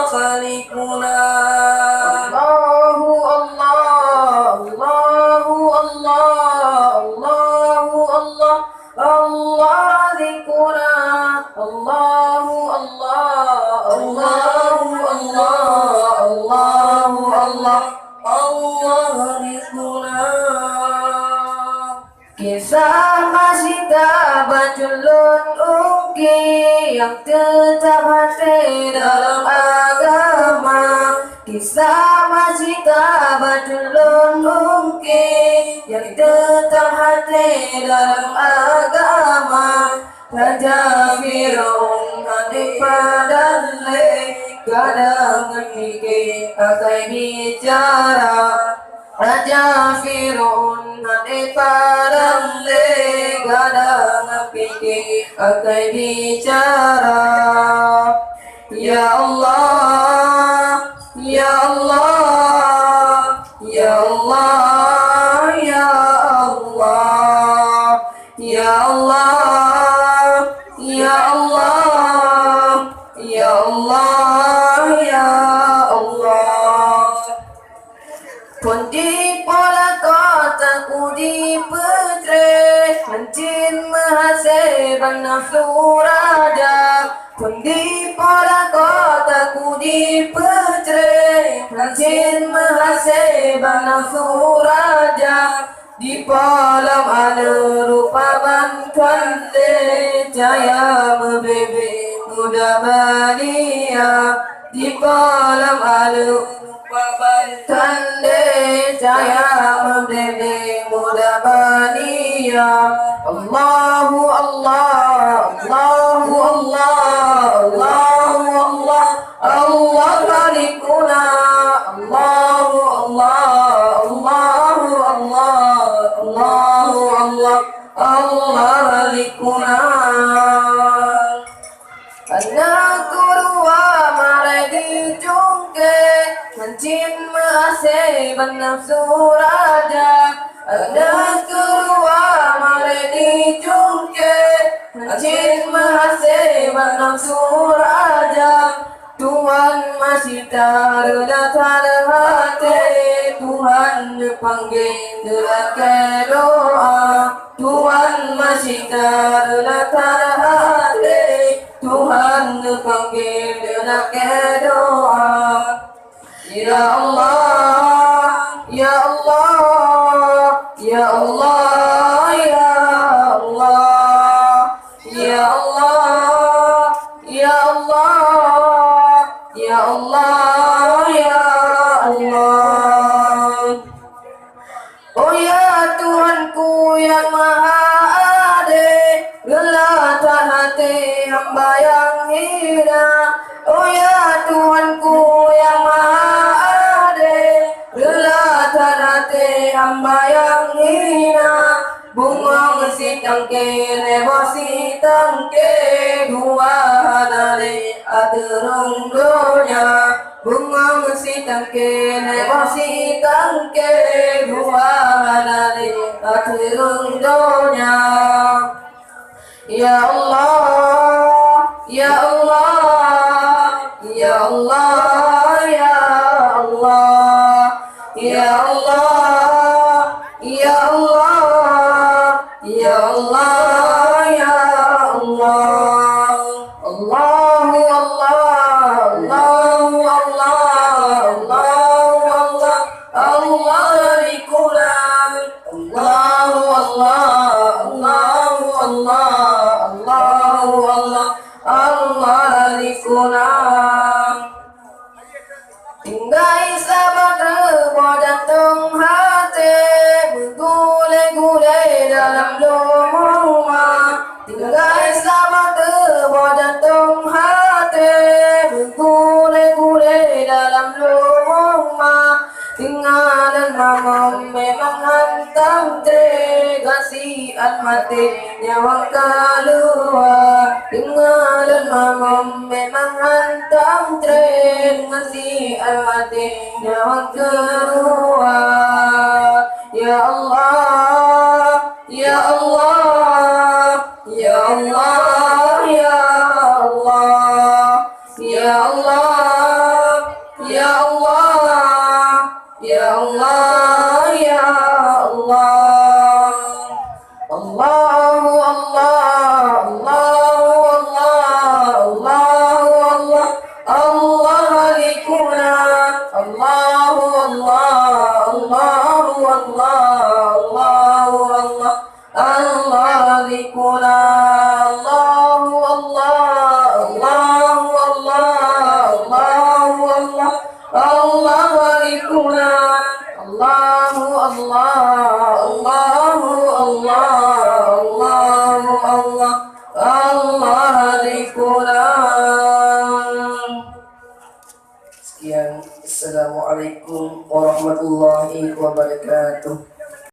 خالقنا Kisah masih berjulun ungki yang tetap hati dalam agama. Kisah masih berjulun ungki yang tetap hati dalam agama. Raja Firaun hati padalle kadang ngerti akai bicara. Raja Firaun hati padalle kadang ngerti akai bicara. Ya Allah, Ya Allah, Ya Allah, Ya Allah, Ya Allah, Ya Allah, Ya Allah, Ya Allah. Pundi pola kotaku di petre, hancin mahasib nafsu raja. Pundi pola kotaku di petre, hancin mahasib nafsu raja. Di palam ada rupa bantuan cahaya membebe muda balia. Di palam ada rupa bantuan cahaya membebe muda balia. Allahu Allah, Allahu Allah, Allahu Allah, Allah khaliquna. Allahu Allah, Allahu Allah, Allahu Allah, Allah khaliquna. Anak kurwa malai jungke hancin masih bernafsu raja. Anak kurwa malai jungke hancin masih bernafsu raja. Tuhan masih terdatar hati, Tuhan panggil derakan doa. Tuhan masih terdatar hati, Tuhan panggil derakan doa. Ya Allah, Ya Allah, Ya Allah, Ya Allah, Ya Allah, Ya Allah, Ya Allah, Ya Allah. Oh ya Tuhanku yang Maha Adil, gelatan hati hamba yang hina. Oh ya Tuhanku yang Maha Adil, gelatan hati hamba yang hina. Bunga ngesi tangke nebosi tangke dua hanale aderung donya. Bunga ngesi tangke nebosi tangke dua hanale aderung donya. Ya Allah, Ya Allah, Ya Allah, Ya Allah, Ya Allah, Ya Allah, Ya Allah, Ya Allah. Allahu Allah, Allahu Allah, Allahu Allah, Allah khaliquna. Allahu Allah, Allahu Allah, Allahu Allah, Allah khaliquna. Tinggai sabar berjantung hati, bergulai-gulai dalam lumuma. Tinggai sabar berjantung hati, bergulai-gulai dalam lumuma. Tinggalan mamam memang hantam kasih mati nyawa keluar. Tinggalan mamam memang hantam kasih mati nyawa keluar. Ya Allah, Ya Allah, Ya Allah, Ya Allah, Ya Allah, Ya Allah, Ya Allah, Ya Allah. Allahu Allah, Allahu Allah, Allahu Allah, Allah malikuna, Allahu Allah, Allahu Allah, Allahu Allah, Allah malikuna, Allahu Allah, Allahu Allah, Allahu Allah, Allah malikuna, Allahu Allah, Allahu Allah, Allahu Allah, Allah malikuna. Sekian, Assalamualaikum warahmatullahi wabarakatuh.